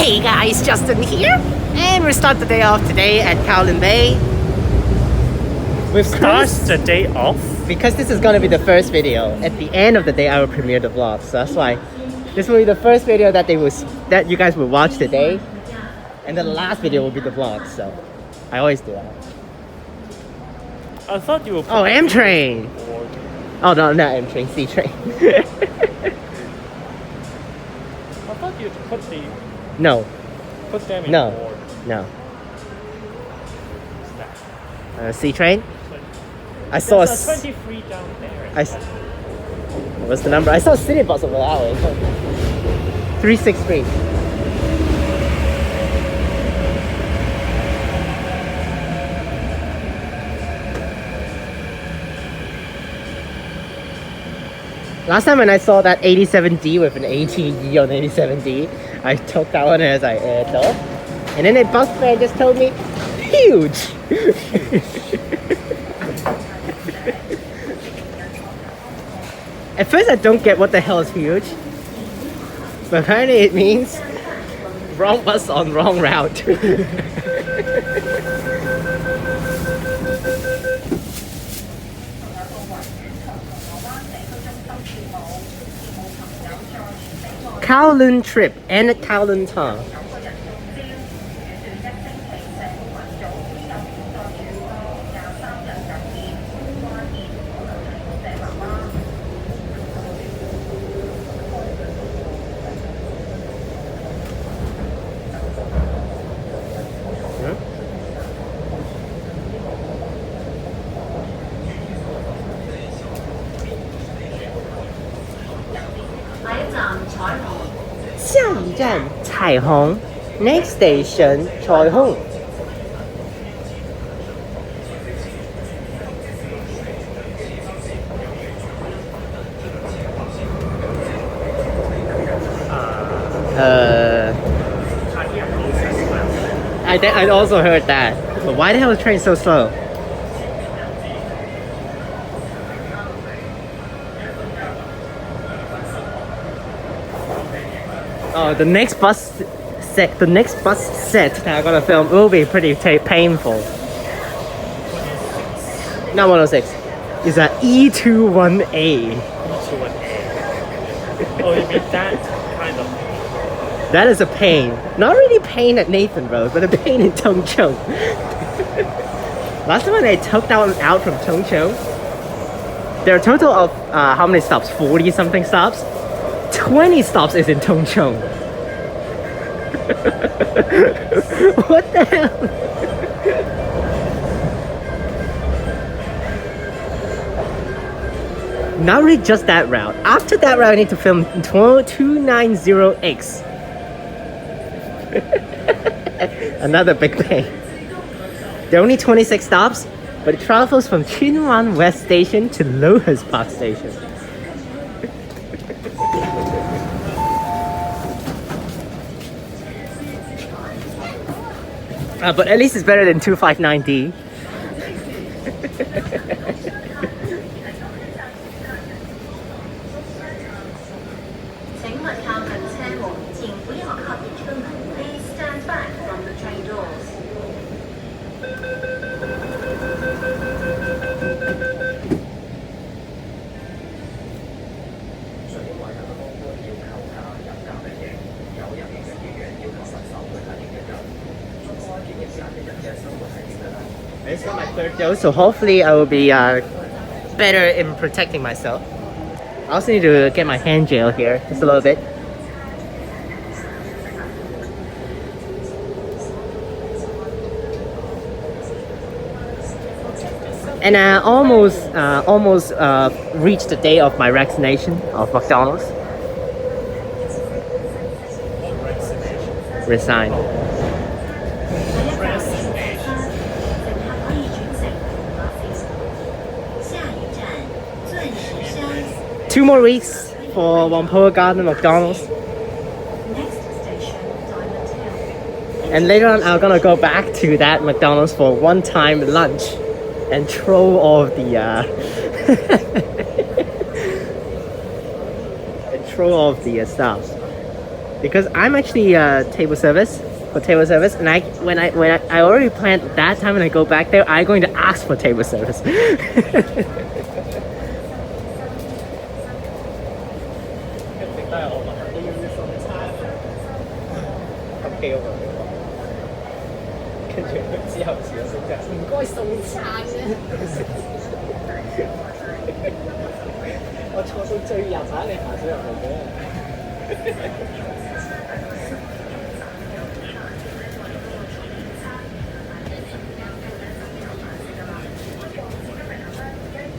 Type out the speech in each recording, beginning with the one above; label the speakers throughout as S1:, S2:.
S1: Hey guys, Justin here, and we start the day off today at Kowloon Bay. We've
S2: Starts the day off?
S1: because this is gonna be the first video. At the end of the day, I will premiere the vlog, so that's why this will be the first video that you guys will watch today, and the last video will be the vlog. So I always do that.
S2: I thought you were.
S1: Oh, M-Train. Oh no, not M-Train, C-Train.
S2: I thought you
S1: No,
S2: put them in
S1: No.
S2: board.
S1: no. C-Train. I saw a.
S2: There's a 23 down there.
S1: What's the number? I saw a city bus over that way. 363. Last time when I saw that 87D with an ATE on 87D, I took that one as I no. And then a bus man just told me, huge! At first I don't get what the hell is huge. But apparently it means wrong bus on wrong route. Kowloon Trip and Kowloon Tong. Next station, 彩虹. I also heard that. But why the hell is the train so slow? Oh, the next bus set that I'm gonna film will be pretty painful. Not 106. It's a E21A.
S2: Oh, you mean that kind of.
S1: That is a pain. Not really pain at Nathan Road, but a pain in Changchun. Last time when I took that one out from Changchun, there are a total of how many stops? 40 something stops. 20 stops is in Changchun. What the hell? Not really just that route. After that route, I need to film 290X. Another big pain. There are only 26 stops, but it travels from Chunwan West Station to Lohas Park Station. But at least it's better than 259D. It's not my third dose, so hopefully I will be better in protecting myself. I also need to get my hand gel here, just a little bit. And I almost reached the day of my vaccination of McDonald's. Resign. 2 more weeks for Whampoa Garden McDonald's. And later on, I'm gonna go back to that McDonald's for one-time lunch and throw all of the stuff. because I'm actually table service for table service, and I already planned that time when I go back there, I'm going to ask for table service.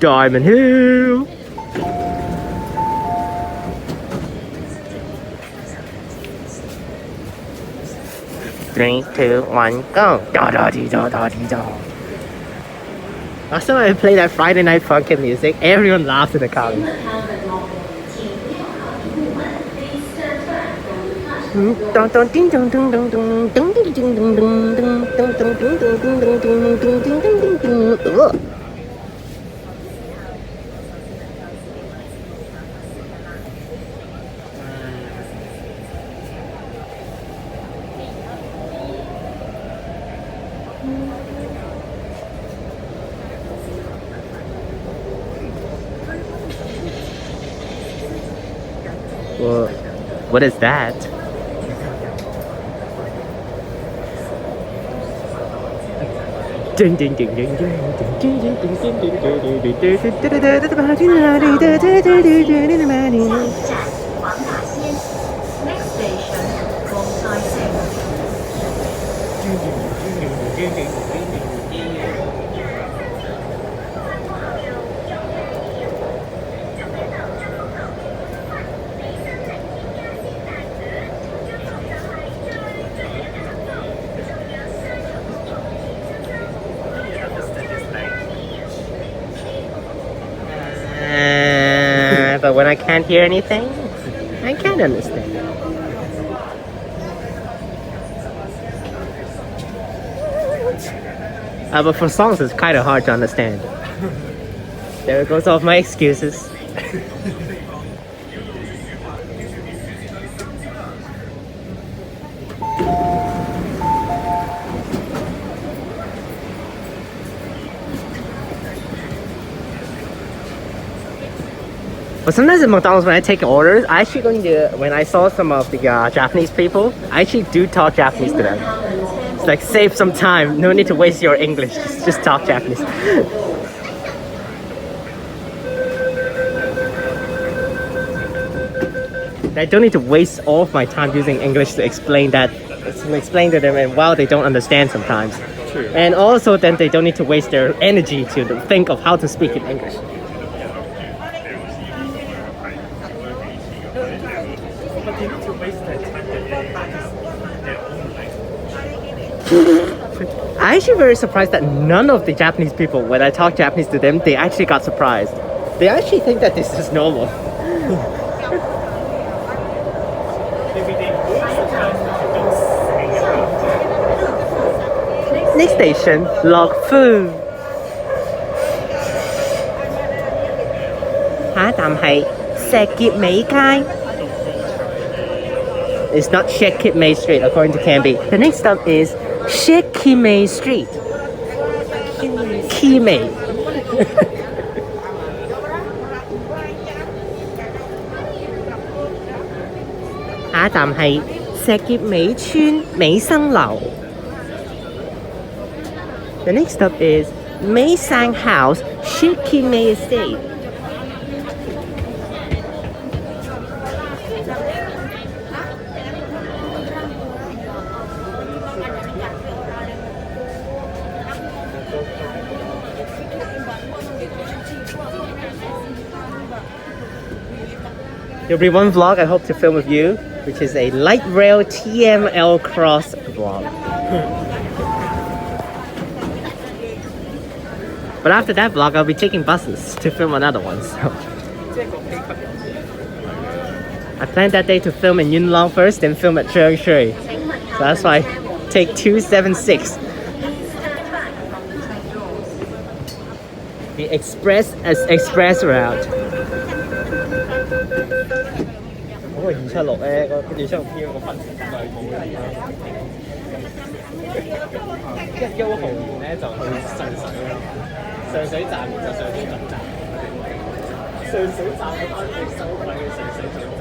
S1: Diamond Hill. Three, two, one, go. Da da dee da da dee da. Last time I played that Friday night funkin' music, everyone laughed in the car. Well, what is that? Ding ding ding ding ding ding ding ding but when I can't hear anything, I can't understand. But for songs, it's kind of hard to understand. There goes all my excuses. But sometimes at McDonald's, when I take orders, I actually going to, when I saw some of the Japanese people, I actually do talk Japanese to them. It's like, save some time, no need to waste your English, just talk Japanese. I don't need to waste all of my time using English to explain to them, and while they don't understand sometimes.
S2: True.
S1: And also then they don't need to waste their energy to think of how to speak in English.
S2: But they need to waste their time to practice their own language.
S1: I'm actually very surprised that none of the Japanese people, when I talk Japanese to them, they actually got surprised. They actually think that this is normal.
S2: Maybe they would sometimes, but they don't say it.
S1: Next station, Lok Fu. 下一站係石硤尾街. It's not Shekipmei Street, according to Canby. The next stop is Shekimei Street. Kimei. 下一站係石硤尾村美生樓. The next stop is Mei Sang House, Shekimei Estate. There'll be one vlog I hope to film with you, which is a light rail TML cross vlog. But after that vlog, I'll be taking buses to film another one. So I planned that day to film in Yuen Long first, then film at Changchun. So that's why I take 276. The express route. 嗰個276咧，跟住276飄個分時間係冇嘅。1號完咧就去上水啦，上水站就上水總站，上水站嗰班要收費嘅上水總站。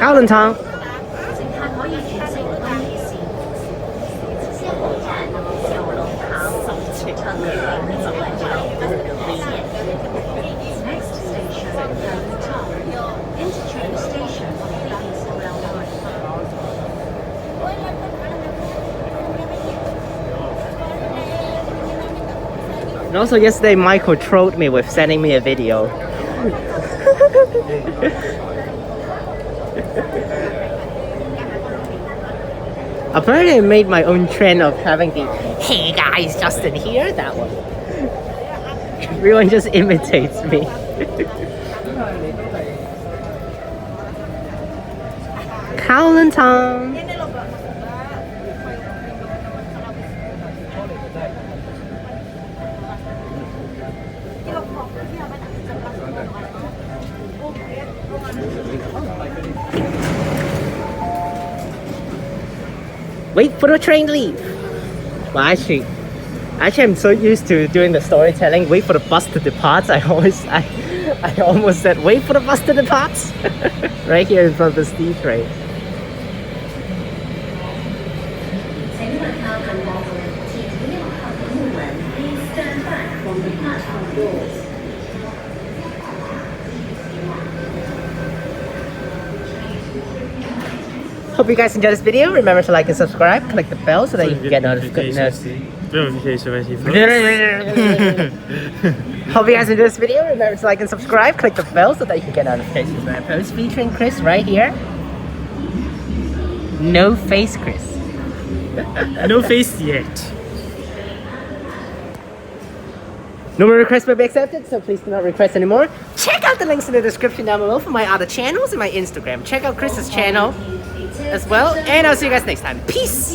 S1: Kowloon Tong. And also yesterday Michael trolled me with sending me a video. Apparently I made my own trend of having the "Hey guys, Justin here" that one. Everyone just imitates me. Kowloon Tong. Wait for the train to leave. Well, actually, I'm so used to doing the storytelling. Wait for the bus to depart. I almost said wait for the bus to depart. Right here in front of the C-Train. Hope you guys enjoyed this video. Remember to like and subscribe. Click the bell so that you can get notifications. Hope you guys enjoyed this video. Remember to like and subscribe. Click the bell so that you can get notifications when I post, featuring Chris right here. No face Chris.
S2: No face yet.
S1: No more requests will be accepted, so please do not request anymore. Check out the links in the description down below for my other channels and my Instagram. Check out Chris's channel as well, and I'll see you guys next time. Peace!